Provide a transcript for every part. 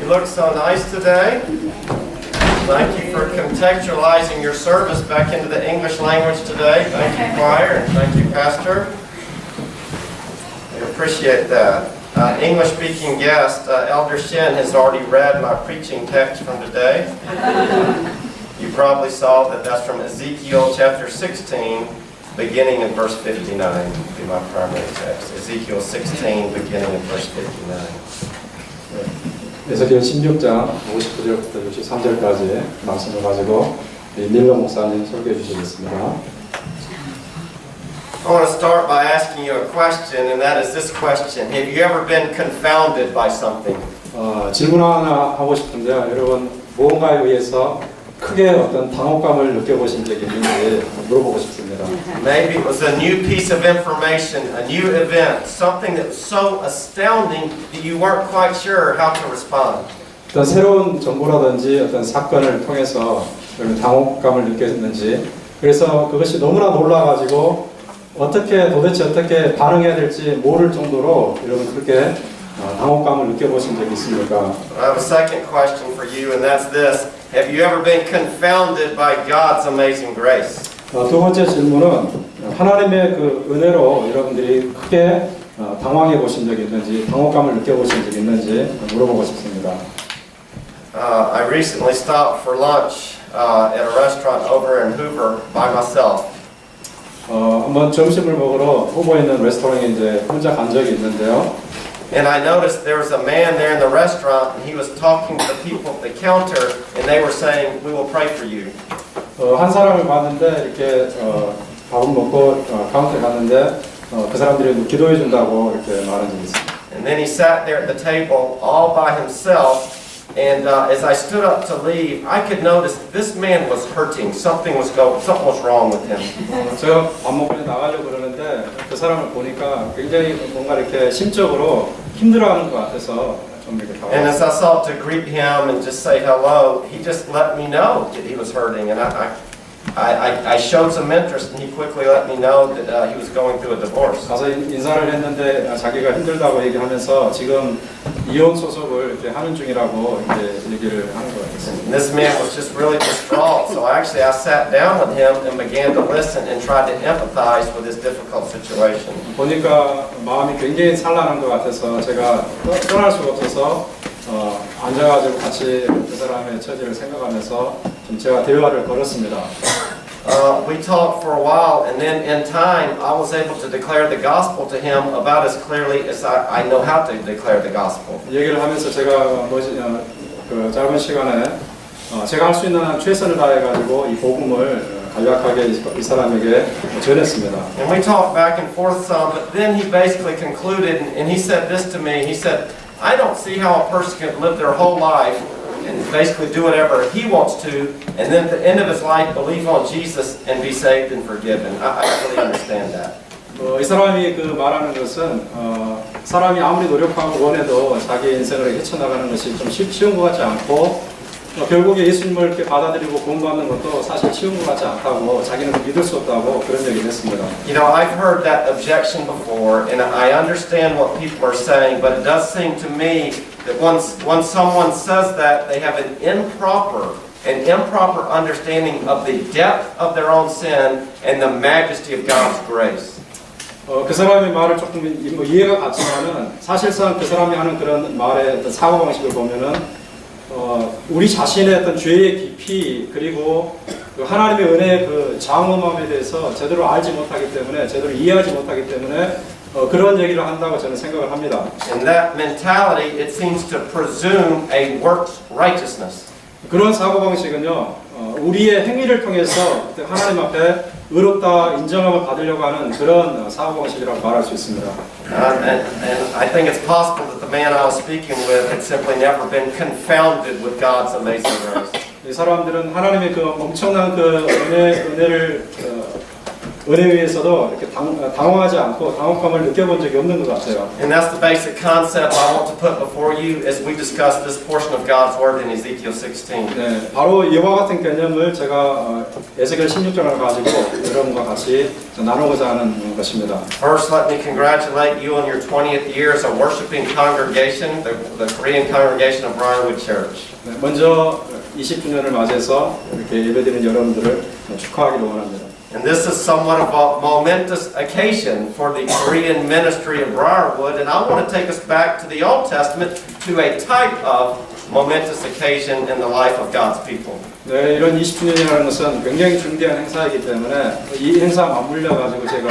You look so nice today. Thank you for contextualizing your service back into the English language today. Thank you, choir, and thank you, pastor. We appreciate that. English-speaking guest, Elder Shin has already read my preaching text from today. You probably saw that that's from Ezekiel chapter 16, beginning in verse 59. Be my primary text. Ezekiel 16, beginning in verse 59. 에스겔 16장 59절부터 63절까지 말씀을 가지고 밀러 목사님 설교해 주시겠습니다. I want to start by asking you a question, and that is this question. Have you ever been confounded by something? 질문 하나 하고 싶은데요. 여러분, 무언가에 의해서 크게 어떤 당혹감을 느껴보신 적이 있는지 물어보고 싶습니다. Maybe it was a new piece of information, a new event, something that was so astounding that you weren't quite sure how to respond. 어떤 새로운 정보라든지 어떤 사건을 통해서 여러분 당혹감을 느꼈는지, 그래서 그것이 너무나 놀라가지고 도대체 어떻게 반응해야 될지 모를 정도로 여러분 그렇게 당혹감을 느껴보신 적이 있습니까? I have a second question for you, and that's this. Have you ever been confounded by God's amazing grace? 두 번째 질문은 하나님의 그 은혜로 여러분들이 크게 당황해 보신 적이 있는지, 당혹감을 느껴보신 적이 있는지 물어보고 싶습니다. I recently stopped for lunch at a restaurant over in Hoover by myself. 한번 점심을 먹으러 후보에 있는 레스토랑에 이제 혼자 간 적이 있는데요. And I noticed there was a man there in the restaurant, and he was talking to the people at the counter, and they were saying, "We will pray for you." 한 사람을 봤는데 이렇게 밥을 먹고 카운터에 갔는데 그 사람들이 기도해 준다고 이렇게 말한 적이 있습니다. And then he sat there at the table all by himself, and as I stood up to leave, I could notice this man was hurting. Something was wrong with him. 제가 밥 먹고 나가려고 그러는데 그 사람을 보니까 굉장히 뭔가 이렇게 심적으로 힘들어하는 것 같아서 좀 이렇게 And as 다가왔어요. I sought to greet him and just say hello, he just let me know that he was hurting, and I showed some interest, and he quickly let me know that he was going through a divorce. 가서 인사를 했는데 자기가 힘들다고 얘기하면서 지금 이혼 소송을 이렇게 하는 중이라고 이제 얘기를 하는 것 같았습니다. And this man was just really distraught, so I sat down with him and began to listen and tried to empathize with his difficult situation. 보니까 마음이 굉장히 산란한 것 같아서 제가 떠날 수가 없어서 앉아가지고 같이 그 사람의 처지를 생각하면서 좀 제가 대화를 걸었습니다. We talked for a while, and then in time, I was able to declare the gospel to him about as clearly as I know how to declare the gospel. 얘기를 하면서 제가 그 짧은 시간에 제가 할 수 있는 한 최선을 다해가지고 이 복음을 간략하게 이 사람에게 전했습니다. And we talked back and forth some, but then he basically concluded, and he said this to me. He said, "I don't see how a person can live their whole life and basically do whatever he wants to, and then at the end of his life believe on Jesus and be saved and forgiven." I really understand that. 이 사람이 그 말하는 것은 사람이 아무리 노력하고 원해도 자기 인생을 헤쳐나가는 것이 좀 쉬운 것 같지 않고 결국에 예수님을 이렇게 받아들이고 구원받는 것도 사실 쉬운 것 같지 않다고, 자기는 믿을 수 없다고 그런 얘기를 했습니다. You know, I've heard that objection before, and I understand what people are saying, but it does seem to me that once someone says that, they have an improper understanding of the depth of their own sin and the majesty of God's grace. 그 사람의 말을 조금 이해가 갔지만은 사실상 그 사람이 하는 그런 말의 어떤 사고방식을 보면은 우리 자신의 어떤 죄의 깊이, 그리고 그 하나님의 은혜의 그 장엄함에 대해서 제대로 알지 못하기 때문에, 제대로 이해하지 못하기 때문에 그런 얘기를 한다고 저는 생각을 합니다. In that mentality, it seems to presume a works righteousness. 그런 사고방식은요, 우리의 행위를 통해서 하나님 앞에 의롭다 인정함을 받으려고 하는 그런 사고방식이라고 말할 수 있습니다. And I think it's possible that the man I was speaking with had simply never been confounded with God's amazing grace. 이 사람들은 하나님의 그 엄청난 그 은혜를 은혜 위에서도 이렇게 당황하지 않고 당혹감을 느껴본 적이 없는 것 같아요. And that's the basic concept I want to put before you as we discuss this portion of God's Word in Ezekiel 16. 네, 바로 이와 같은 개념을 제가 에스겔 16장을 가지고 여러분과 같이 나누고자 하는 것입니다. First, let me congratulate you on your 20th year as a worshiping congregation, the Korean congregation of Briarwood Church. 네, 먼저 20주년을 맞이해서 이렇게 예배드리는 여러분들을 축하하기를 원합니다. And this is somewhat of a momentous occasion for the Korean ministry of Briarwood, and I want to take us back to the Old Testament to a type of momentous occasion in the life of God's people. 네, 이런 20주년이라는 것은 굉장히 중대한 행사이기 때문에 이 행사 맞물려 가지고 제가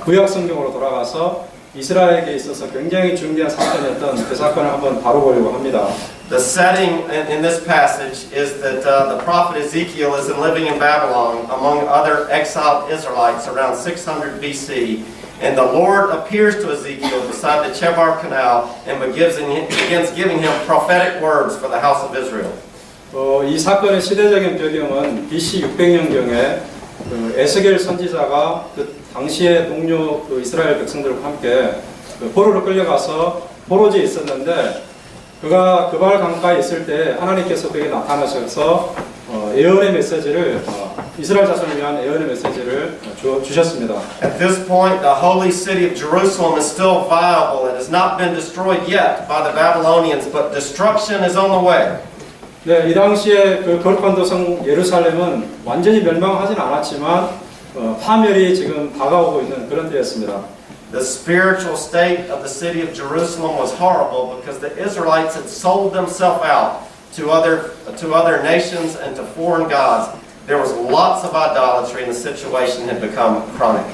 구약 성경으로 돌아가서 이스라엘에게 있어서 굉장히 중대한 사건이었던 그 사건을 한번 다뤄보려고 합니다. The setting in this passage is that the prophet Ezekiel is living in Babylon among other exiled Israelites around 600 BC. And the Lord appears to Ezekiel beside the Chebar Canal and begins giving him prophetic words for the house of Israel. 이 사건의 시대적인 배경은 BC 600년경에 그 에스겔 선지자가 그 당시의 동료 그 이스라엘 백성들과 함께 그 포로로 끌려가서 포로지에 있었는데 그가 그발 강가에 있을 때 하나님께서 그에게 나타나셔서 예언의 메시지를 이스라엘 자손을 위한 예언의 메시지를 주셨습니다. At this point, the holy city of Jerusalem is still viable. It has not been destroyed yet by the Babylonians, but destruction is on the way. 네, 이 당시에 그 거룩한 도성 예루살렘은 완전히 멸망하진 않았지만 파멸이 지금 다가오고 있는 그런 때였습니다. The spiritual state of the city of Jerusalem was horrible because the Israelites had sold themselves out to other nations and to foreign gods. There was lots of idolatry and the situation had become chronic.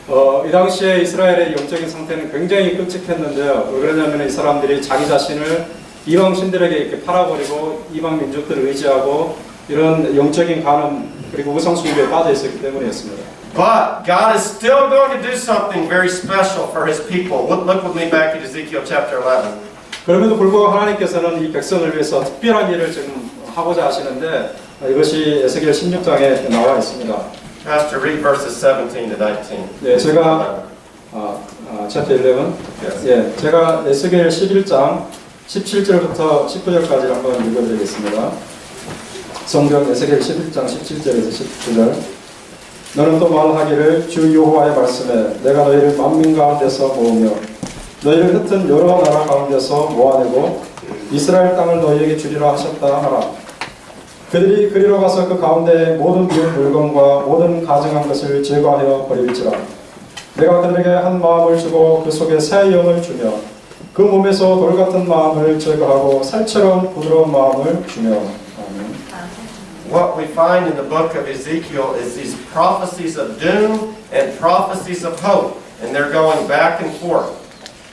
이 당시에 이스라엘의 영적인 상태는 굉장히 끔찍했는데요. 왜 그러냐면 이 사람들이 자기 자신을 이방 신들에게 이렇게 팔아버리고 이방 민족들을 의지하고 이런 영적인 간음 그리고 우상 숭배에 빠져 있었기 때문이었습니다. But God is still going to do something very special for His people. Look with me back at Ezekiel chapter 11. 그럼에도 불구하고 하나님께서는 이 백성을 위해서 특별한 일을 지금 하고자 하시는데 이것이 에스겔 16장에 나와 있습니다. Pastor, read verses 17 to 19. 네, 제가 chapter 11. Yes. 예, 제가 에스겔 11장 17절부터 19절까지 한번 읽어드리겠습니다. 성경 에스겔 11장 17절에서 19절. 너는 또 말하기를 주 여호와의 말씀에 내가 너희를 만민 가운데서 모으며 너희를 흩은 여러 나라 가운데서 모아내고 이스라엘 땅을 너희에게 주리라 하셨다 하라. 그들이 그리로 가서 그 가운데 모든 비운 물건과 모든 가증한 것을 제거하여 버릴지라. 내가 그들에게 한 마음을 주고 그 속에 새 영을 주며 그 몸에서 돌 같은 마음을 제거하고 살처럼 부드러운 마음을 주며. 아멘. What we find in the book of Ezekiel is these prophecies of doom and prophecies of hope, and they're going back and forth.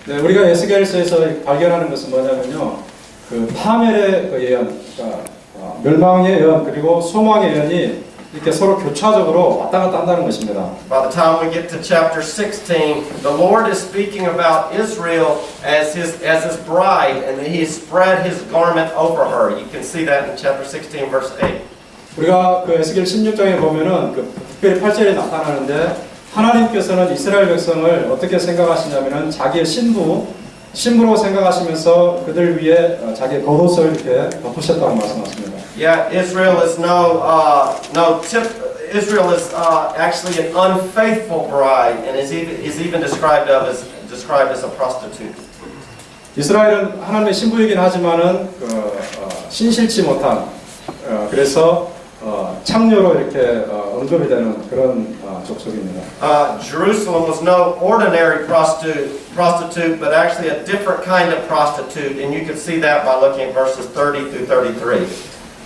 네, 우리가 에스겔서에서 발견하는 것은 뭐냐면요, 그 파멸의 그 예언, 그러니까 멸망의 예언 그리고 소망의 예언이 이렇게 서로 교차적으로 왔다 갔다 한다는 것입니다. By the time we get to chapter 16, the Lord is speaking about Israel as his bride, and He has spread His garment over her. You can see that in chapter 16, verse 8. 우리가 그 에스겔 16장에 보면은 그 특별히 8절에 나타나는데 하나님께서는 이스라엘 백성을 어떻게 생각하시냐면은 자기의 신부로 생각하시면서 그들 위에 자기의 겉옷을 이렇게 덮으셨다고 말씀하십니다. Yeah, Israel is Israel is actually an unfaithful bride, and is even described as a prostitute. 이스라엘은 하나님의 신부이긴 하지만은 신실치 못한 그래서 창녀로 이렇게 언급이 되는 그런 족속입니다. Jerusalem was no ordinary prostitute, but actually a different kind of prostitute, and you can see that by looking at verses 30 through 33.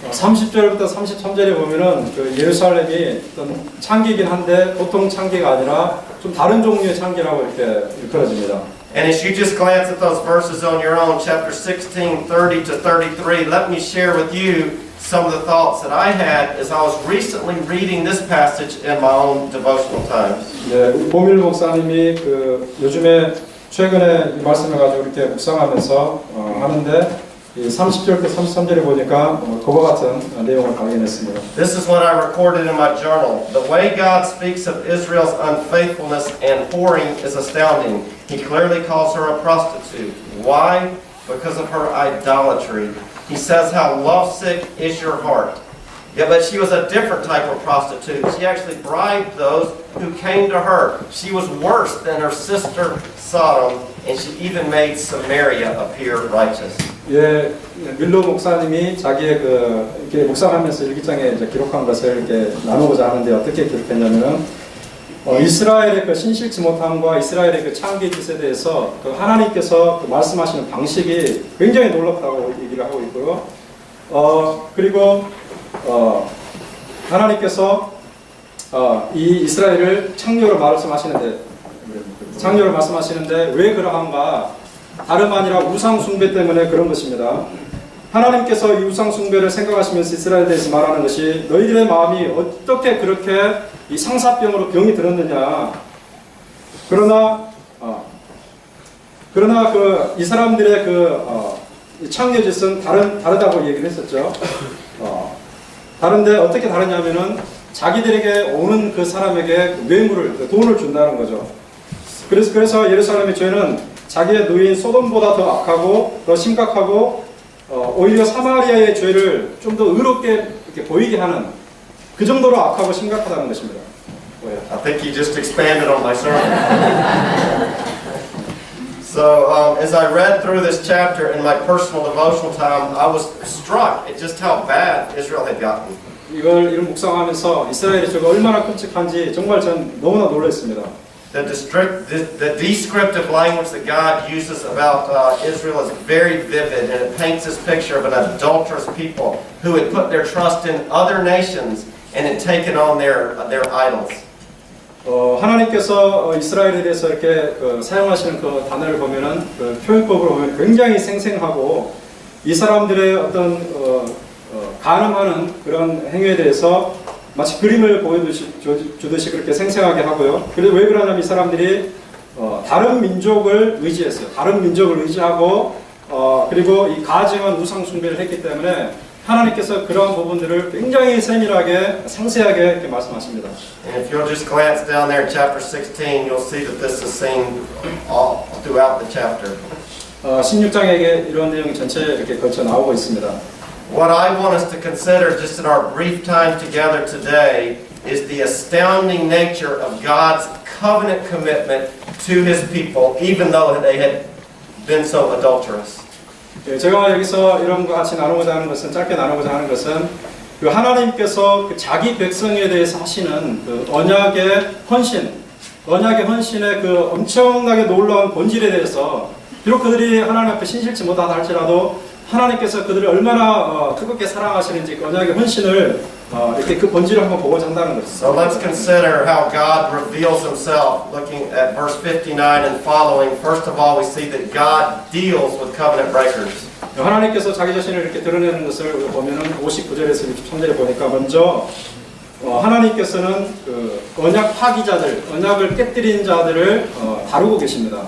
30절부터 33절에 보면은 그 예루살렘이 어떤 창기이긴 한데 보통 창기가 아니라 좀 다른 종류의 창기라고 이렇게 일컬어집니다. And as you just glance at those verses on your own, chapter 16, 30 to 33, let me share with you some of the thoughts that I had as I was recently reading this passage in my own devotional times. 네, 보밀 목사님이 그 요즘에 최근에 이 말씀을 가지고 이렇게 묵상하면서 하는데 이 30절부터 33절에 보니까 그와 같은 내용을 발견했습니다. This is what I recorded in my journal. The way God speaks of Israel's unfaithfulness and whoring is astounding. He clearly calls her a prostitute. Why? Because of her idolatry. He says how lovesick is your heart. Yeah, but she was a different type of prostitute. She actually bribed those who came to her. She was worse than her sister Sodom, and she even made Samaria appear righteous. 예, 밀로 목사님이 자기의 이렇게 묵상하면서 일기장에 이제 기록한 것을 이렇게 나누고자 하는데 어떻게 기록했냐면은 이스라엘의 그 신실치 못함과 이스라엘의 그 창기 짓에 대해서 그 하나님께서 그 말씀하시는 방식이 굉장히 놀랍다고 얘기를 하고 있고요. 그리고 하나님께서 이 이스라엘을 창녀로 말씀하시는데 왜 그러한가? 다름 아니라 우상 숭배 때문에 그런 것입니다. 하나님께서 이 우상 숭배를 생각하시면서 이스라엘에 대해서 말하는 것이 너희들의 마음이 어떻게 그렇게 이 상사병으로 병이 들었느냐? 그러나 이 사람들의 창녀 짓은 다르다고 얘기를 했었죠. 다른데 어떻게 다르냐면은 자기들에게 오는 그 사람에게 뇌물을, 돈을 준다는 거죠. 그래서 예루살렘의 죄는 자기의 노예인 소돔보다 더 악하고 더 심각하고 오히려 사마리아의 죄를 좀 더 의롭게 이렇게 보이게 하는 그 정도로 악하고 심각하다는 것입니다. I think you just expanded on my sermon. So as I read through this chapter in my personal devotional time, I was struck at just how bad Israel had gotten. 이런 묵상하면서 이스라엘의 죄가 얼마나 끔찍한지 정말 전 너무나 놀랐습니다. The descriptive language that God uses about Israel is very vivid, and it paints this picture of an adulterous people who had put their trust in other nations and had taken on their idols. 하나님께서 이스라엘에 대해서 이렇게 사용하시는 그 단어를 보면은 그 표현법으로 보면 굉장히 생생하고 이 사람들의 어떤 간음하는 그런 행위에 대해서 마치 그림을 보여주듯이 그렇게 생생하게 하고요. 그래서 왜 그러냐면 이 사람들이 다른 민족을 의지했어요. 다른 민족을 의지하고 그리고 이 가증한 우상 숭배를 했기 때문에 하나님께서 그러한 부분들을 굉장히 세밀하게 상세하게 이렇게 말씀하십니다. And if you'll just glance down there in chapter 16, you'll see that this is seen all throughout the chapter. 16장에 이런 내용이 전체 이렇게 걸쳐 나오고 있습니다. What I want us to consider just in our brief time together today is the astounding nature of God's covenant commitment to His people, even though they had been so adulterous. 제가 여기서 이런 것 같이 나누고자 하는 것은 짧게 나누고자 하는 것은 그 하나님께서 그 자기 백성에 대해서 하시는 그 언약의 헌신의 그 엄청나게 놀라운 본질에 대해서 비록 그들이 하나님 앞에 신실치 못하다 할지라도 하나님께서 그들을 얼마나 뜨겁게 사랑하시는지 그 언약의 헌신을 이렇게 그 본질을 한번 보고자 한다는 것입니다. So let's consider how God reveals Himself. Looking at verse 59 and following, first of all, we see that God deals with covenant breakers. 하나님께서 자기 자신을 이렇게 드러내는 것을 보면은 59절에서 63절에 보니까 먼저 하나님께서는 그 언약 파기자들, 언약을 깨뜨린 자들을 다루고 계십니다.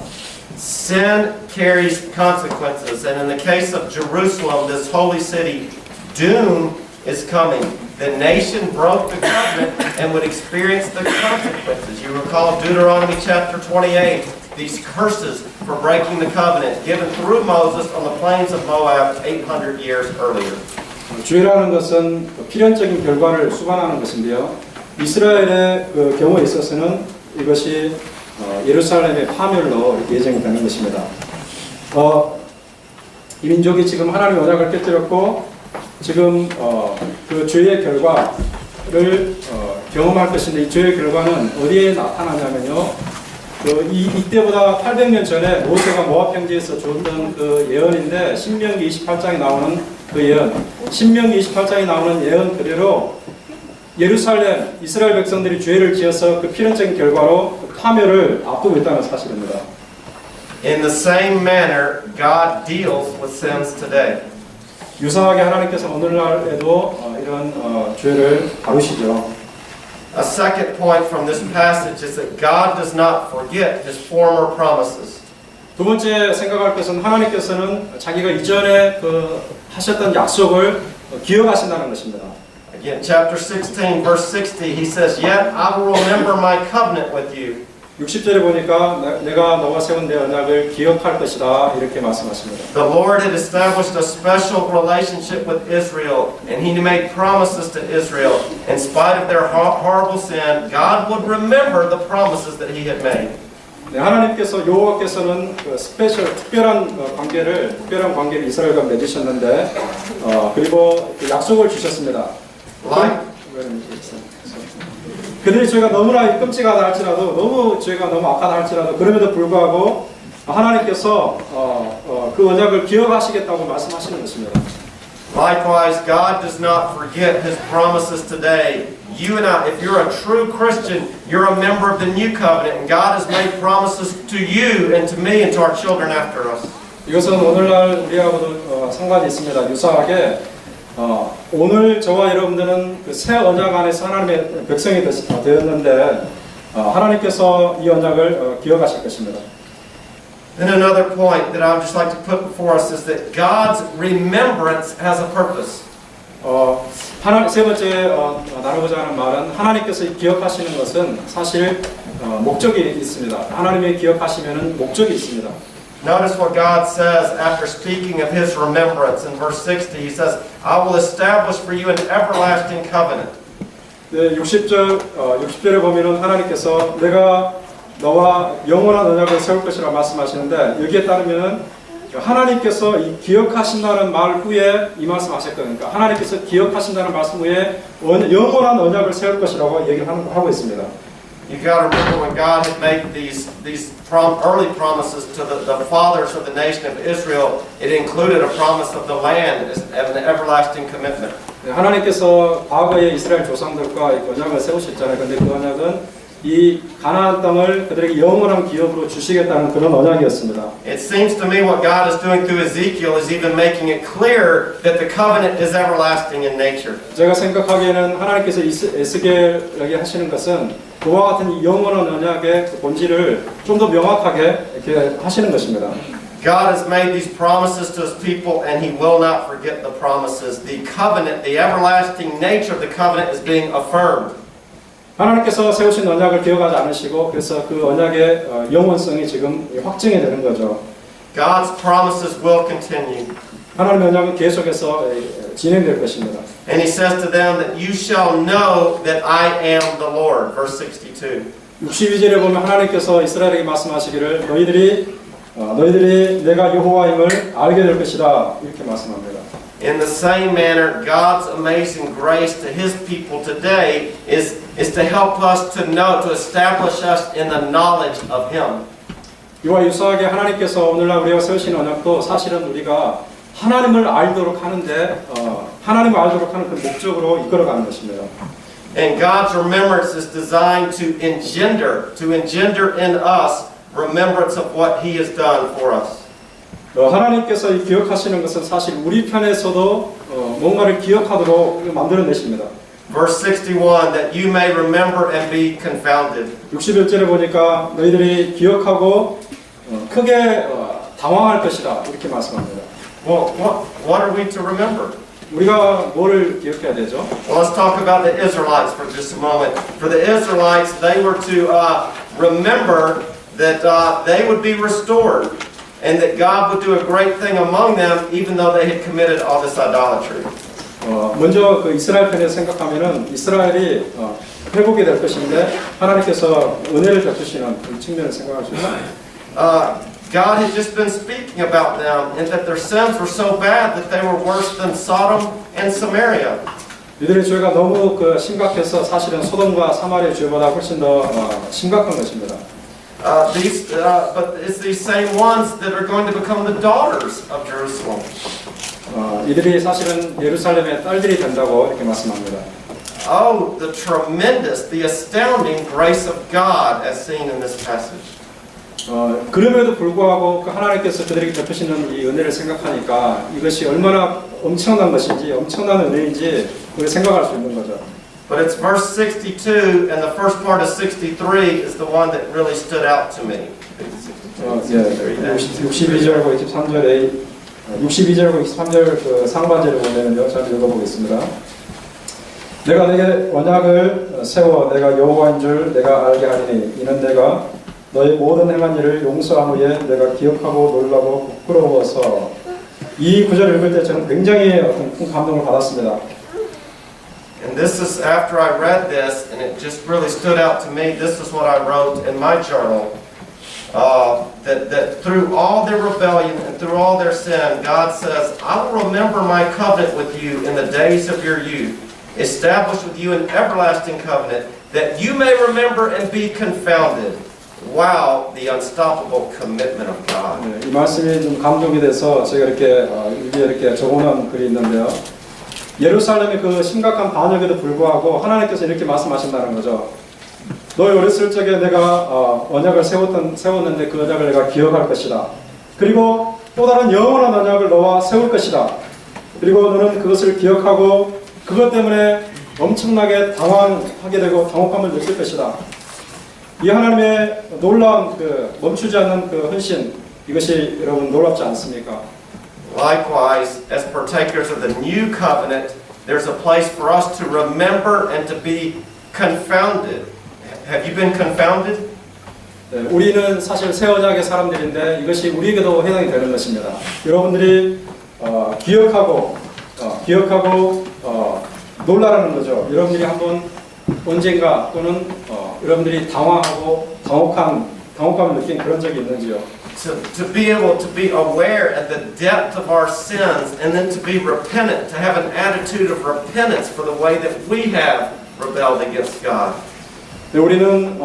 Sin carries consequences, and in the case of Jerusalem, this holy city, doom is coming. The nation broke the covenant and would experience the consequences. You recall Deuteronomy chapter 28, these curses for breaking the covenant given through Moses on the plains of Moab 800 years earlier. 죄라는 것은 필연적인 결과를 수반하는 것인데요. 이스라엘의 그 경우에 있어서는 이것이 예루살렘의 파멸로 예정이 되는 것입니다. 이 민족이 지금 하나님의 언약을 깨뜨렸고 지금 그 죄의 결과를 경험할 것인데 이 죄의 결과는 어디에 나타나냐면요. 이때보다 800년 전에 모세가 모압 평지에서 줬던 그 예언인데 신명기 28장에 나오는 그 예언, 신명기 28장에 나오는 예언 그대로 예루살렘 이스라엘 백성들이 죄를 지어서 그 필연적인 결과로 그 파멸을 앞두고 있다는 사실입니다. In the same manner, God deals with sins today. 유사하게 하나님께서 오늘날에도 이런 죄를 다루시죠. A second point from this passage is that God does not forget His former promises. 두 번째 생각할 것은 하나님께서는 자기가 이전에 하셨던 약속을 기억하신다는 것입니다. Again, chapter 16, verse 60, he says, Yet I will remember my covenant with you. 60절에 보니까 내가 너와 세운 내 언약을 기억할 것이다 이렇게 말씀하십니다. The Lord had established a special relationship with Israel, and He made promises to Israel. In spite of their horrible sin, God would remember the promises that He had made. 네, 하나님께서 여호와께서는 특별한 관계를 이스라엘과 맺으셨는데 그리고 약속을 주셨습니다. 그들이 죄가 너무나 끔찍하다 할지라도 너무 죄가 너무 악하다 할지라도 그럼에도 불구하고 하나님께서 그 언약을 기억하시겠다고 말씀하시는 것입니다. Likewise, God does not forget His promises today. You and I, if you're a true Christian, you're a member of the new covenant, and God has made promises to you and to me and to our children after us. 이것은 오늘날 우리하고도 상관이 있습니다. 유사하게 오늘 저와 여러분들은 그 새 언약 안에서 하나님의 백성이 되었는데 하나님께서 이 언약을 기억하실 것입니다. Then another point that I would just like to put before us is that God's remembrance has a purpose. 세 번째 나누고자 하는 말은 하나님께서 기억하시는 것은 사실 목적이 있습니다. 하나님의 기억하시면은 목적이 있습니다. Notice what God says after speaking of His remembrance in verse 60. He says, I will establish for you an everlasting covenant. 네, 60절에 보면은 하나님께서 내가 너와 영원한 언약을 세울 것이라 말씀하시는데 여기에 따르면은 하나님께서 이 기억하신다는 말 후에 이 말씀하셨거든요. 그러니까 하나님께서 기억하신다는 말씀 후에 영원한 언약을 세울 것이라고 얘기를 하고 있습니다. You've got to remember when God had made these early promises to the fathers of the nation of Israel, it included a promise of the land as an everlasting commitment. 하나님께서 과거에 이스라엘 조상들과 언약을 세우셨잖아요. 그런데 그 언약은 이 가나안 땅을 그들에게 영원한 기업으로 주시겠다는 그런 언약이었습니다. It seems to me what God is doing through Ezekiel is even making it clear that the covenant is everlasting in nature. 제가 생각하기에는 하나님께서 에스겔에게 하시는 것은 그와 같은 이 영원한 언약의 그 본질을 좀 더 명확하게 이렇게 하시는 것입니다. God has made these promises to His people, and He will not forget the promises. The covenant, the everlasting nature of the covenant is being affirmed. 하나님께서 세우신 언약을 기억하지 않으시고 그래서 그 언약의 영원성이 지금 확증이 되는 거죠. God's promises will continue. 하나님의 언약은 계속해서 진행될 것입니다. And He says to them that you shall know that I am the Lord. Verse 62. 62절에 보면 하나님께서 이스라엘에게 말씀하시기를 너희들이 내가 여호와임을 알게 될 것이다 이렇게 말씀합니다. In the same manner, God's amazing grace to His people today is to help us to know, to establish us in the knowledge of Him. 이와 유사하게 하나님께서 오늘날 우리가 세우신 언약도 사실은 우리가 하나님을 알도록 하는데 하나님을 알도록 하는 그 목적으로 이끌어가는 것입니다. And God's remembrance is designed to engender in us remembrance of what He has done for us. 하나님께서 기억하시는 것은 사실 우리 편에서도 뭔가를 기억하도록 만들어내십니다. Verse 61, that you may remember and be confounded. 61절에 보니까 너희들이 기억하고 크게 당황할 것이다 이렇게 말씀합니다. Well, what are we to remember? 우리가 뭐를 기억해야 되죠? Well, let's talk about the Israelites for just a moment. For the Israelites, they were to remember that they would be restored and that God would do a great thing among them even though they had committed all this idolatry. 먼저 그 이스라엘 편에서 생각하면은 이스라엘이 회복이 될 것인데 하나님께서 은혜를 베푸시는 그 측면을 생각할 수 있습니다. God had just been speaking about them and that their sins were so bad that they were worse than Sodom and Samaria. 이들의 죄가 너무 심각해서 사실은 소돔과 사마리아 죄보다 훨씬 더 심각한 것입니다. But it's these same ones that are going to become the daughters of Jerusalem. 이들이 사실은 예루살렘의 딸들이 된다고 이렇게 말씀합니다. Oh, the tremendous, the astounding grace of God as seen in this passage. 그럼에도 불구하고 하나님께서 그들에게 베푸시는 이 은혜를 생각하니까 이것이 얼마나 엄청난 것인지 엄청난 은혜인지 우리 생각할 수 있는 거죠. But it's verse 62 and the first part of 63 is the one that really stood out to me. 62절과 23절에 62절과 23절 그 상반절을 보면요. 잘 읽어보겠습니다. 내가 내게 언약을 세워 내가 여호와인 줄 내가 알게 하리니 이는 내가 너의 모든 행한 일을 용서한 후에 내가 기억하고 놀라고 부끄러워서 이 구절을 읽을 때 저는 굉장히 어떤 큰 감동을 받았습니다. And this is after I read this, and it just really stood out to me. This is what I wrote in my journal. That through all their rebellion and through all their sin, God says, I will remember my covenant with you in the days of your youth, established with you an everlasting covenant, that you may remember and be confounded. Wow, the unstoppable commitment of God. 네, 이 말씀이 좀 감동이 돼서 제가 이렇게 여기에 이렇게 적어놓은 글이 있는데요. 예루살렘의 그 심각한 반역에도 불구하고 하나님께서 이렇게 말씀하신다는 거죠. 너희 어렸을 적에 내가 언약을 세웠는데 그 언약을 내가 기억할 것이다. 그리고 또 다른 영원한 언약을 너와 세울 것이다. 그리고 너는 그것을 기억하고 그것 때문에 엄청나게 당황하게 되고 당혹함을 느낄 것이다. 이 하나님의 놀라운 그 멈추지 않는 그 헌신, 이것이 여러분 놀랍지 않습니까? Likewise, as partakers of the new covenant, there's a place for us to remember and to be confounded. Have you been confounded? 네, 우리는 사실 새 언약의 사람들인데 이것이 우리에게도 해당이 되는 것입니다. 여러분들이 기억하고 놀라라는 거죠. 여러분들이 한번 언젠가 또는 여러분들이 당황하고 당혹감을 느낀 그런 적이 있는지요? To be able to be aware of the depth of our sins and then to be repentant, to have an attitude of repentance for the way that we have rebelled against God. 네, 우리는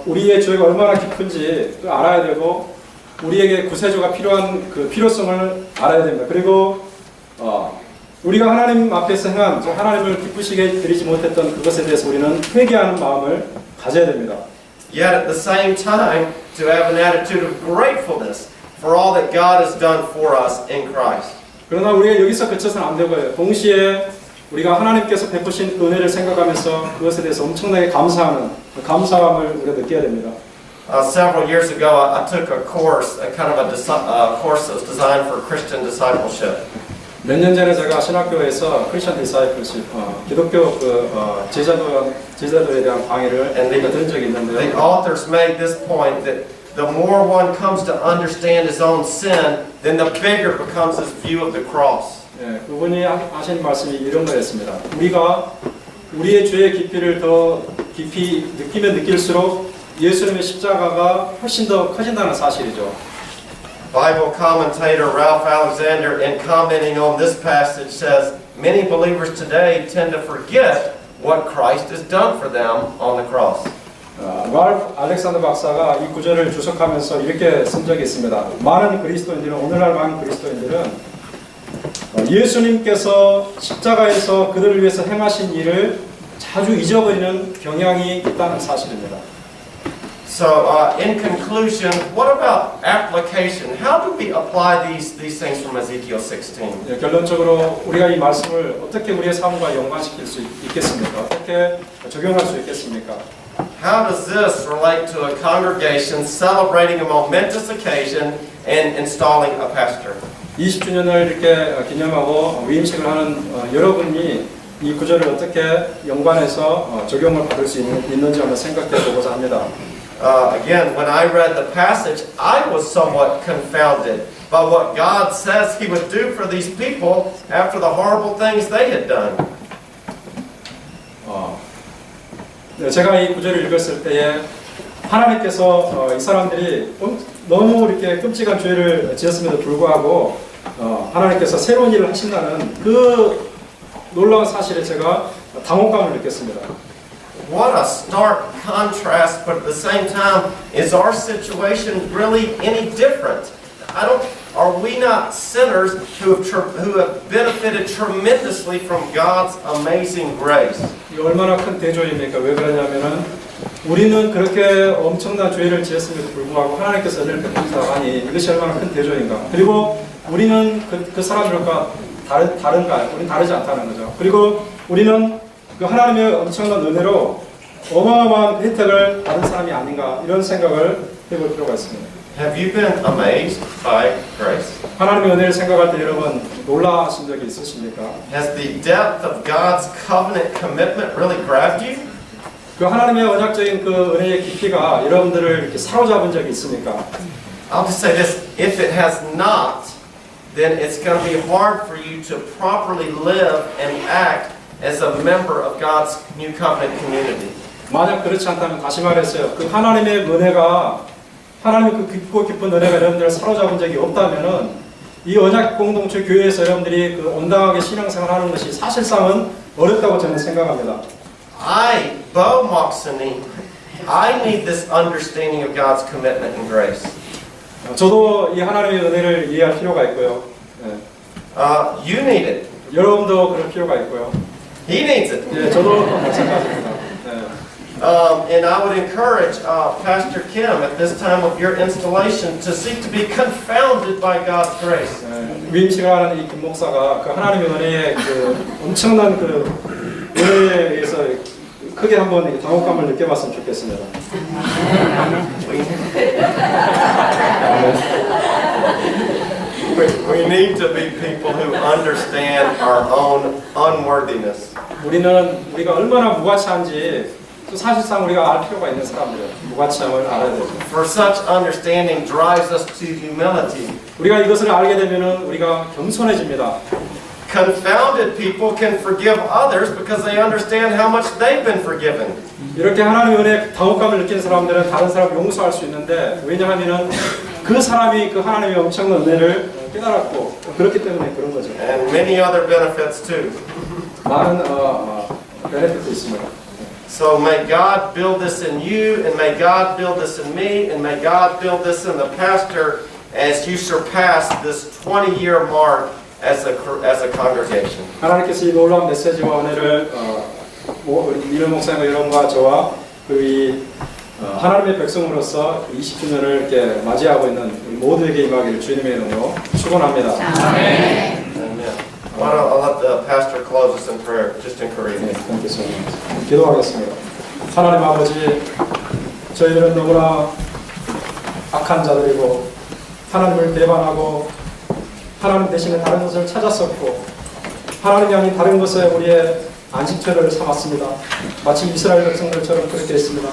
우리의 죄가 얼마나 깊은지 알아야 되고 우리에게 구세주가 필요한 그 필요성을 알아야 됩니다. 그리고 우리가 하나님 앞에서 행한 하나님을 기쁘시게 드리지 못했던 그것에 대해서 우리는 회개하는 마음을 가져야 됩니다. Yet at the same time, to have an attitude of gratefulness for all that God has done for us in Christ. 그러나 우리가 여기서 그쳐서는 안 되고요. 동시에 우리가 하나님께서 베푸신 은혜를 생각하면서 그것에 대해서 엄청나게 감사하는 감사함을 우리가 느껴야 됩니다. Several years ago, I took a course, a kind of a course that was designed for Christian discipleship. 몇 년 전에 제가 신학교에서 크리스천 디사이플십, 기독교 제자도에 대한 강의를 들은 적이 있는데요. The authors made this point that the more one comes to understand his own sin, then the bigger becomes his view of the cross. 예, 그분이 하신 말씀이 이런 거였습니다. 우리가 우리의 죄의 깊이를 더 깊이 느끼면 느낄수록 예수님의 십자가가 훨씬 더 커진다는 사실이죠. Bible commentator Ralph Alexander, in commenting on this passage, says many believers today tend to forget what Christ has done for them on the cross. 랄프 알렉산더 박사가 이 구절을 주석하면서 이렇게 쓴 적이 있습니다. 많은 그리스도인들은 오늘날 많은 그리스도인들은 예수님께서 십자가에서 그들을 위해서 행하신 일을 자주 잊어버리는 경향이 있다는 사실입니다. So, in conclusion, what about application? How do we apply these things from Ezekiel 16? 네, 결론적으로 우리가 이 말씀을 어떻게 우리의 삶과 연관시킬 수 있겠습니까? 어떻게 적용할 수 있겠습니까? How does this relate to a congregation celebrating a momentous occasion and installing a pastor? 20주년을 이렇게 기념하고 위임식을 하는 여러분이 이 구절을 어떻게 연관해서 적용을 받을 수 있는지 한번 생각해 보고자 합니다. Again, when I read the passage, I was somewhat confounded by what God says He would do for these people after the horrible things they had done. 제가 이 구절을 읽었을 때에 하나님께서 이 사람들이 너무 이렇게 끔찍한 죄를 지었음에도 불구하고 하나님께서 새로운 일을 하신다는 그 놀라운 사실에 제가 당혹감을 느꼈습니다. What a stark contrast, but at the same time, is our situation really any different? Are we not sinners who have benefited tremendously from God's amazing grace? 이 얼마나 큰 대조입니까? 왜 그러냐면은 우리는 그렇게 엄청난 죄를 지었음에도 불구하고 하나님께서 은혜를 베푸신다고 하니 이것이 얼마나 큰 대조인가? 그리고 우리는 그 사람들과 다른가? 우리는 다르지 않다는 거죠. 그리고 우리는 그 하나님의 엄청난 은혜로 어마어마한 혜택을 받은 사람이 아닌가 이런 생각을 해볼 필요가 있습니다. Have you been amazed by grace? 하나님의 은혜를 생각할 때 여러분 놀라신 적이 있으십니까? Has the depth of God's covenant commitment really grabbed you? 그 하나님의 언약적인 그 은혜의 깊이가 여러분들을 이렇게 사로잡은 적이 있습니까? I'll just say this, if it has not, then it's going to be hard for you to properly live and act as a member of God's new covenant community. 만약 그렇지 않다면 다시 말했어요. 그 하나님의 은혜가 하나님의 그 깊고 깊은 은혜가 여러분들을 사로잡은 적이 없다면은 이 언약 공동체 교회에서 여러분들이 그 온당하게 신앙생활하는 것이 사실상은 어렵다고 저는 생각합니다. Bo Moxoney, I need this understanding of God's commitment and grace. 저도 이 하나님의 은혜를 이해할 필요가 있고요. 네. You need it. 여러분도 그럴 필요가 있고요. He needs it. 네, 저도 마찬가지입니다. 네. And I would encourage Pastor Kim at this time of your installation to seek to be confounded by God's grace. 위임식을 하는 이 김 목사가 그 하나님의 은혜의 그 엄청난 그 은혜에 의해서 크게 한번 당혹감을 느껴봤으면 좋겠습니다. We need to be people who understand our own unworthiness. 우리가 얼마나 무가치한지 또 사실상 우리가 알 필요가 있는 사람들이에요. 무가치함을 알아야 되죠. For such understanding drives us to humility. 우리가 이것을 알게 되면은 우리가 겸손해집니다. Confounded people can forgive others because they understand how much they've been forgiven. 이렇게 하나님의 은혜에 당혹감을 느끼는 사람들은 다른 사람 용서할 수 있는데 왜냐하면은 그 사람이 그 하나님의 엄청난 은혜를 깨달았고 그렇기 때문에 그런 거죠. And many other benefits too. 많은 베네핏도 있습니다. So may God build this in you, and may God build this in me, and may God build this in the pastor as you surpass this 20-year mark as a congregation. 하나님께서 이 놀라운 메시지와 은혜를 우리 민호 목사님과 여러분과 저와 이 하나님의 백성으로서 20주년을 이렇게 맞이하고 있는 우리 모두에게 임하기를 주님의 이름으로 축원합니다. Amen. Why don't I let the pastor close us in prayer, just in Korean. 네, 기도하겠습니다. 하나님 아버지, 저희들은 너무나 악한 자들이고 하나님을 배반하고 하나님 대신에 다른 것을 찾았었고 하나님이 아닌 다른 것에 우리의 안식처를 삼았습니다. 마치 이스라엘 백성들처럼 그렇게 했습니다.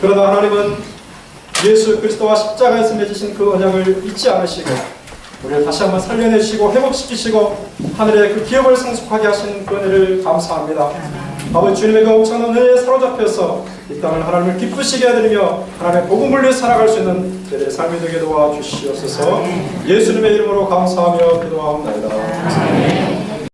그러나 하나님은 예수 그리스도와 십자가에서 맺으신 그 언약을 잊지 않으시고 우리를 다시 한번 살려내시고 회복시키시고 하늘의 그 기업을 성숙하게 하신 그 은혜를 감사합니다. 아버지 주님의 그 엄청난 은혜에 사로잡혀서 이 땅을 하나님을 기쁘시게 해드리며 하나님의 복음을 위해 살아갈 수 있는 저희들의 삶이 되게 도와주시옵소서. 예수님의 이름으로 감사하며 기도하옵나이다.